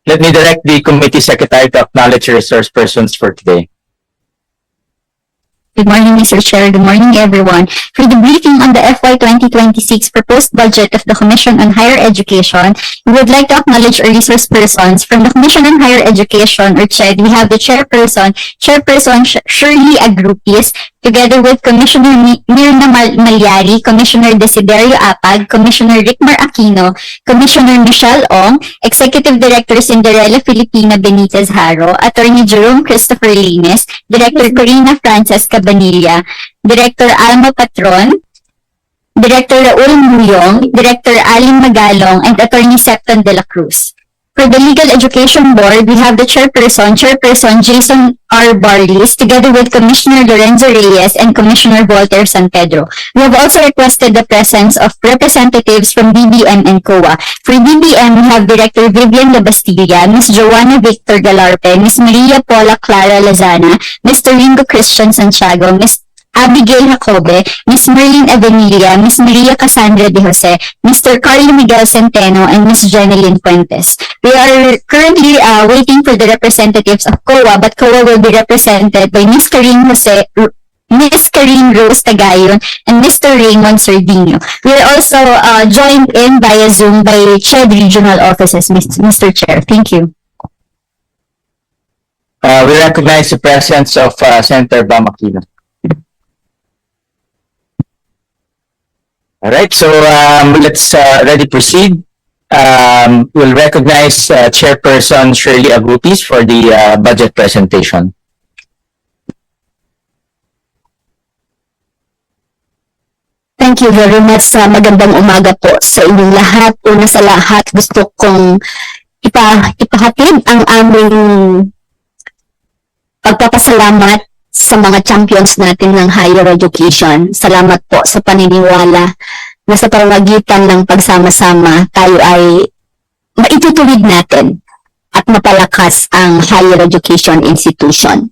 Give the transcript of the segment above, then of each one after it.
let me direct the committee secretary to acknowledge the resource persons for today. Good morning, Mr. Chair. Good morning, everyone. For the briefing on the FY 2026 proposed budget of the Commission on Higher Education, we would like to acknowledge our resource persons. From the Commission on Higher Education, or CHED, we have the Chairperson Shirley Agrupis, together with Commissioner Mirna Malyari, Commissioner Desiderio Apag, Commissioner Rickmar Aquino, Commissioner Michelle Ong, Executive Director Cinderella Filipina Benitez Haro, Attorney Jerome Christopher Lines, Director Corina Frances Cabanilla, Director Alma Patron, Director Raul Muyong, Director Aling Magalong, and Attorney Septon de la Cruz. For the Legal Education Board, we have the Chairperson Jason R. Barlis, together with Commissioner Lorenzo Reyes and Commissioner Walter San Pedro. We have also requested the presence of representatives from DBM and COA. For DBM, we have Director Vivian Labastilla, Ms. Joanna Victor Galarpe, Ms. Maria Paula Clara Lazana, Mr. Ringo Christian Santiago, Ms. Abigail Jacobe, Ms. Merlin Avenilla, Ms. Maria Cassandra de Jose, Mr. Carlo Miguel Centeno, and Ms. Jeneline Fuentes. We are currently waiting for the representatives of COA, but COA will be represented by Ms. Karine Rose Tagayon, and Mr. Raymond Sardino. We are also joined in via Zoom by CHED regional offices, Mr. Chair. Thank you. We recognize the presence of Senator Bam Aquino. All right, so let's already proceed. We'll recognize Chairperson Shirley Agrupis for the budget presentation. Thank you very much. Magandang umaga po sa inyong lahat. Una sa lahat, gusto kong ipahatid ang aming pagpapasalamat sa mga champions natin ng higher education. Salamat po sa paniniwala na sa pamamagitan ng pagsama-sama tayo ay maitutuwid natin at mapalakas ang higher education institution.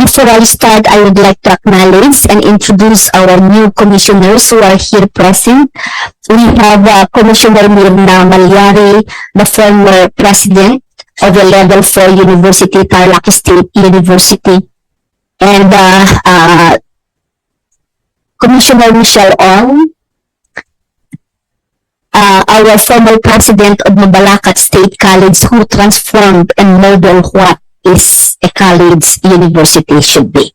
Before I start, I would like to acknowledge and introduce our new commissioners who are here present. We have Commissioner Mirna Malyari, the former president of the Level 4 University, Tarlac State University, and Commissioner Michelle Ong, our former president of Mabalacat State College, who transformed and modeled what is a college university should be.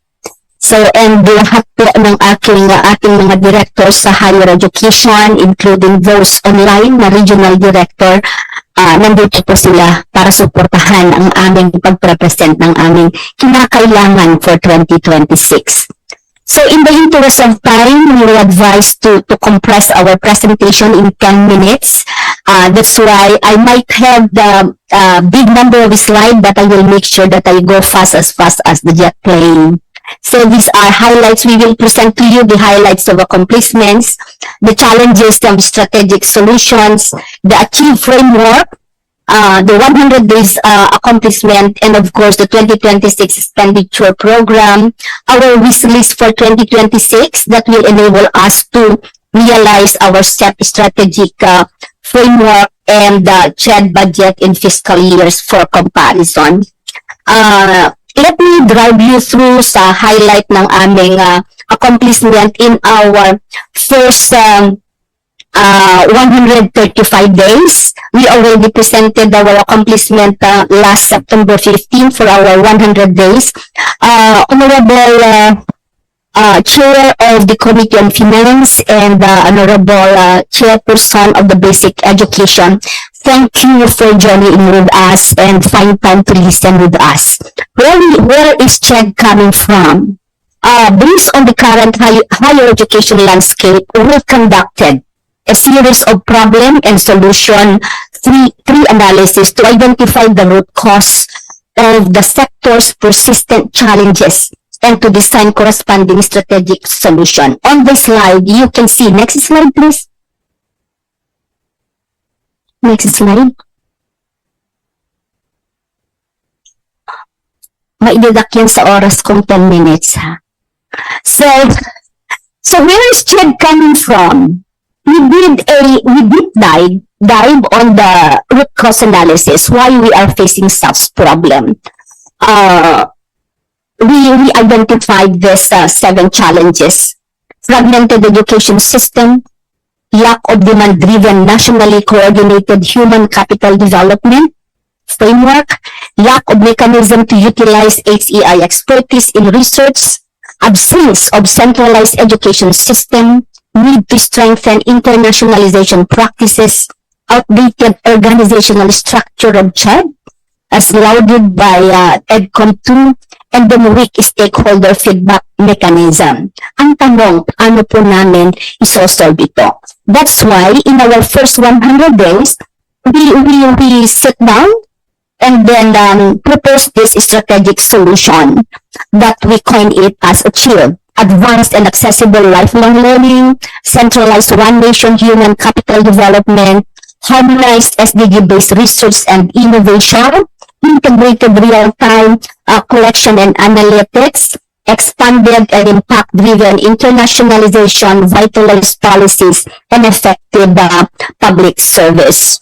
So, and lahat po ng ating mga directors sa higher education, including those online na regional director, nandito po sila para suportahan ang aming pagprepresent ng aming kinakailangan for 2026. So in the interest of time, we will advise to compress our presentation in 10 minutes. That's why I might have the big number of slides, but I will make sure that I go fast as the jet plane. So these are highlights. We will present to you the highlights of accomplishments, the challenges of strategic solutions, the achieved framework, the 100 days accomplishment, and of course the 2026 expenditure program, our wish list for 2026 that will enable us to realize our strategic framework and the CHED budget in fiscal years for comparison. Let me drive you through sa highlight ng aming accomplishment in our first 135 days. We already presented our accomplishment last September 15 for our 100 days. Honorable Chair of the Committee on Finance and Honorable Chairperson of the Basic Education, thank you for joining with us and find time to listen with us. Where is CHED coming from? Based on the current higher education landscape, we conducted a series of problem and solution three analysis to identify the root cause of the sector's persistent challenges and to design corresponding strategic solution. On the slide, you can see, next slide please. Next slide. Maididak yan sa oras kong 10 minutes ha. So where is CHED coming from? We deep dive dive on the root cause analysis, why we are facing such problem. We identified these 7 challenges: fragmented education system, lack of demand-driven, nationally coordinated human capital development framework, lack of mechanism to utilize HEI expertise in research, absence of centralized education system, need to strengthen internationalization practices, outdated organizational structure of CHAD, as lauded by EDCOM2, and then weak stakeholder feedback mechanism. Ang tanong, ano po namin isosolve ito? That's why in our first 100 days, we sit down and then propose this strategic solution that we coin it as ACHIEVE: advanced and accessible lifelong learning, centralized one nation human capital development, harmonized SDG-based research and innovation, integrated real-time collection and analytics, expanded and impact-driven internationalization, vitalized policies, and effective public service.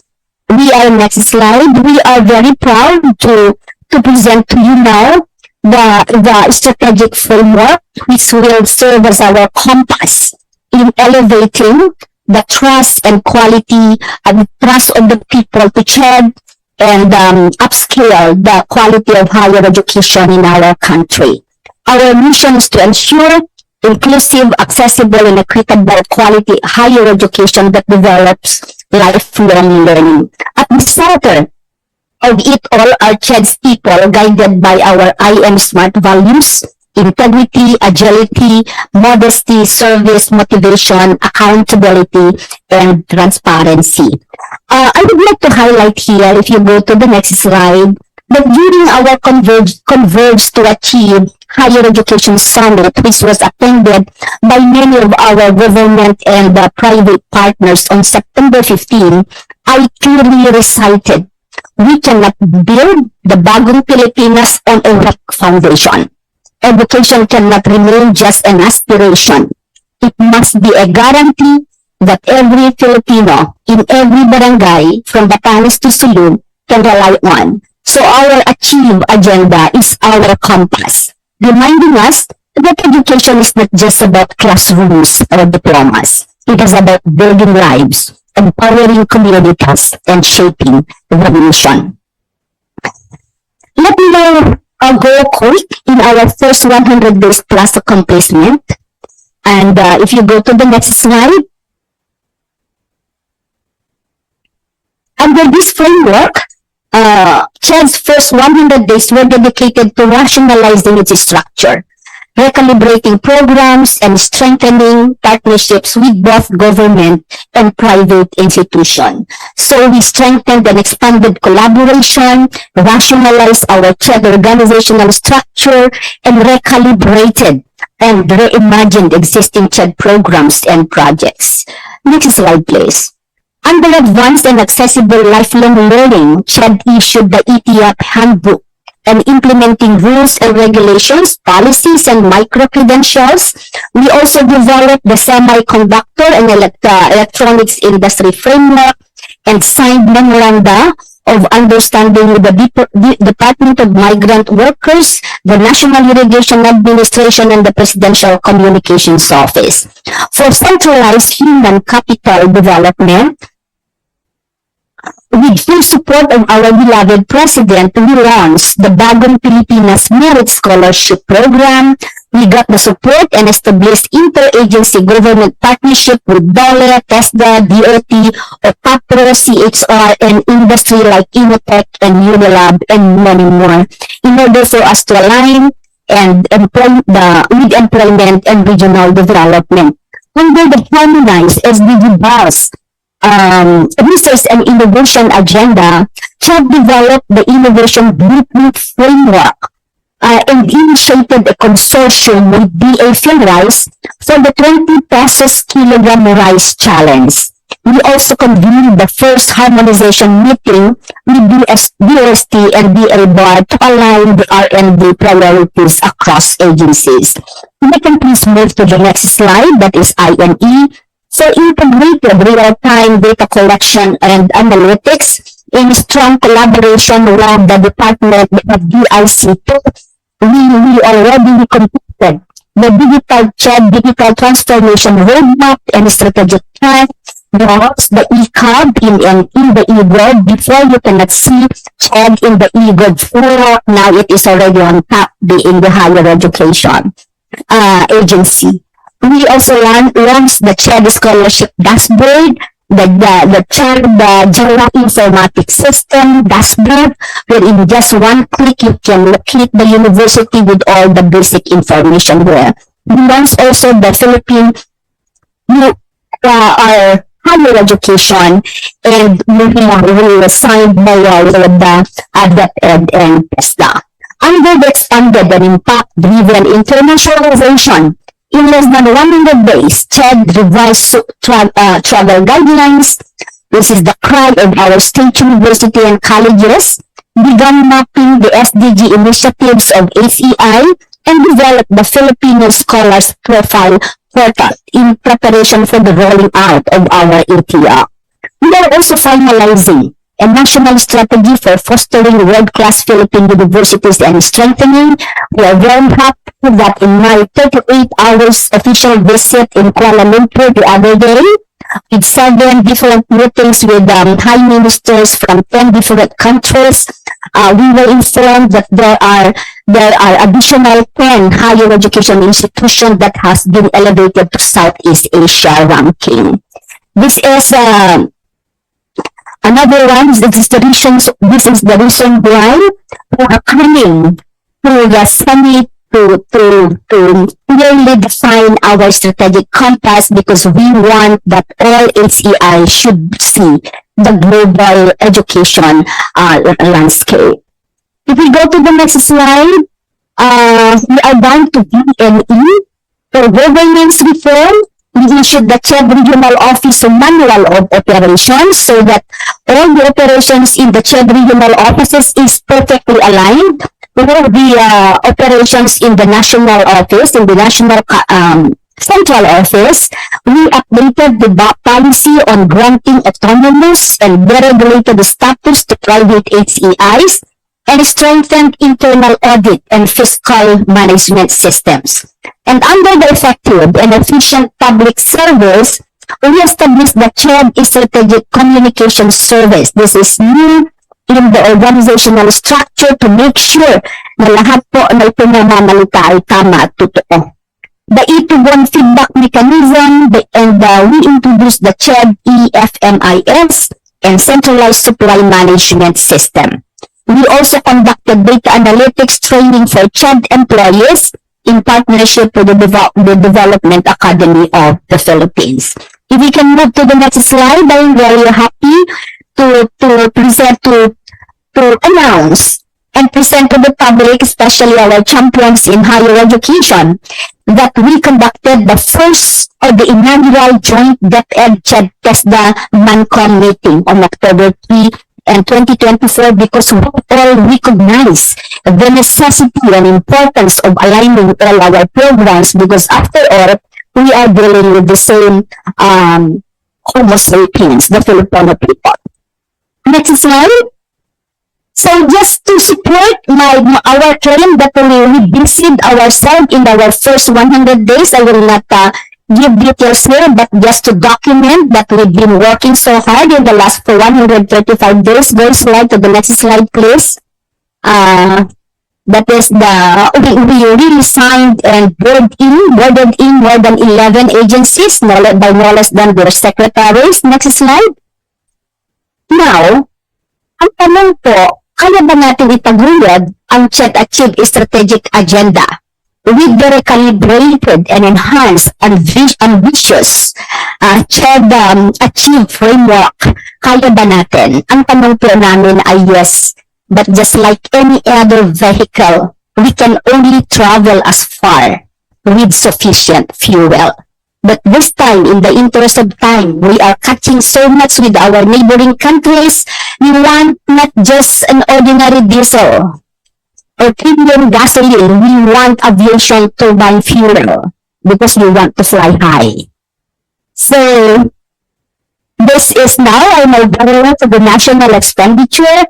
We are next slide. We are very proud to present to you now the strategic framework, which will serve as our compass in elevating the trust and quality and trust of the people to CHED and upscale the quality of higher education in our country. Our mission is to ensure inclusive, accessible, and equitable quality higher education that develops lifelong learning. At the center of it all are CHED's people, guided by our IM SMART values: integrity, agility, modesty, service, motivation, accountability, and transparency. I would like to highlight here, if you go to the next slide, that during our Converge to Achieve Higher Education Summit, which was attended by many of our government and private partners on September 15, I clearly recited, we cannot build the bagong Pilipinas on a weak foundation. Education cannot remain just an aspiration. It must be a guarantee that every Filipino in every barangay, from Batanes to Sulu, can rely on. So our Achieve agenda is our compass, reminding us that education is not just about classrooms or diplomas. It is about building lives, empowering communities, and shaping the nation. Let me now go quick in our first 100 days plus accomplishment. And if you go to the next slide, under this framework, CHED's first 100 days were dedicated to rationalizing its structure, recalibrating programs, and strengthening partnerships with both government and private institutions. So we strengthened and expanded collaboration, rationalized our CHED organizational structure, and recalibrated and reimagined existing CHED programs and projects. Next slide, please. Under advanced and accessible lifelong learning, CHED issued the ETF Handbook and implementing rules and regulations, policies, and micro-credentials. We also developed the semiconductor and electronics industry framework and signed memoranda of understanding with the Department of Migrant Workers, the National Irrigation Administration, and the Presidential Communications Office. For centralized human capital development, with full support of our beloved President, we launched the Bagong Pilipinas Merit Scholarship Program. We got the support and established interagency government partnership with DOLE, TESDA, DOT, OPAPRO, CHR, and industry like Inotech and Unilab, and many more, in order for us to align and with employment and regional development. Under the harmonized SDG bus, research and innovation agenda, CHED developed the innovation blueprint framework and initiated a consortium with BA Philrice for the 20 pesos kilogram rice challenge. We also convened the first harmonization meeting with DOST and DA Bar to align the R&D priorities across agencies. We can please move to the next slide, that is INE. for integrated real-time data collection and analytics in strong collaboration with the Department of DICT. We already completed the digital CHED digital transformation roadmap and strategic plan. The e-cab in the e-board. Before, you cannot see CHED in the e-board floor. Now it is already on top in the higher education agency. We also launched the CHED scholarship dashboard, the General Informatics System dashboard, where in just one click you can locate the university with all the basic information there. We launched also the Philippine our higher education, and we signed by the Badyet and TESDA. Under the expanded and impact-driven internationalization, in less than 100 days, CHED revised travel guidelines. This is the cry of our state university and colleges, began mapping the SDG initiatives of ACI, and developed the Filipino Scholars Profile Portal in preparation for the rolling out of our ATR. We are also finalizing a national strategy for fostering world-class Philippine universities and strengthening. We are very happy that in my 38 hours official visit in Kuala Lumpur the other day, with 7 different meetings with high ministers from 10 different countries, we were informed that there are additional 10 higher education institutions that has been elevated to Southeast Asia ranking. This is another one. This is the reason why we are coming to the summit to clearly define our strategic compass, because we want that all HEI should see the global education landscape. If we go to the next slide, we are down to BNE. For governance reform, we issued the CHED Regional Office Manual of Operations so that all the operations in the CHED Regional Offices is perfectly aligned with the operations in the National Office, in the National Central Office. We updated the policy on granting autonomous and deregulated status to private HEIs and strengthened internal audit and fiscal management systems. And under the effective and efficient public service, we established the CHED Strategic Communication Service. This is new in the organizational structure to make sure na lahat po na ipinamamalita ay tama at totoo. The E2 feedback mechanism, and we introduced the CHED EFMIS and centralized supply management system. We also conducted data analytics training for CHED employees in partnership with the Development Academy of the Philippines. If we can move to the next slide, I'm very happy to present, to announce and present to the public, especially our champions in higher education, that we conducted the first of the inaugural joint DepEd CHED TESDA MANCOM meeting on October 3 and 2024, because we all recognize the necessity and importance of aligning all our programs, because after all, we are dealing with the same Homo sapiens, the Filipino people. Next slide. So just to support our claim that we busied ourselves in our first 100 days, I will not give details here, but just to document that we've been working so hard in the last 135 days. Go slide to the next slide, please. That is we really signed and boarded in more than 11 agencies, by no less than their secretaries. Next slide. Now, ang tanong po, kaya ba natin ipaguyod ang CHED Achieve Strategic Agenda with the recalibrated and enhanced and ambitious CHED Achieve Framework? Kaya ba natin? Ang tanong po namin ay yes, but just like any other vehicle, we can only travel as far with sufficient fuel. But this time, in the interest of time, we are catching so much with our neighboring countries. We want not just an ordinary diesel or premium gasoline. We want aviation turbine fuel because we want to fly high. So, this is now, I move to the national expenditure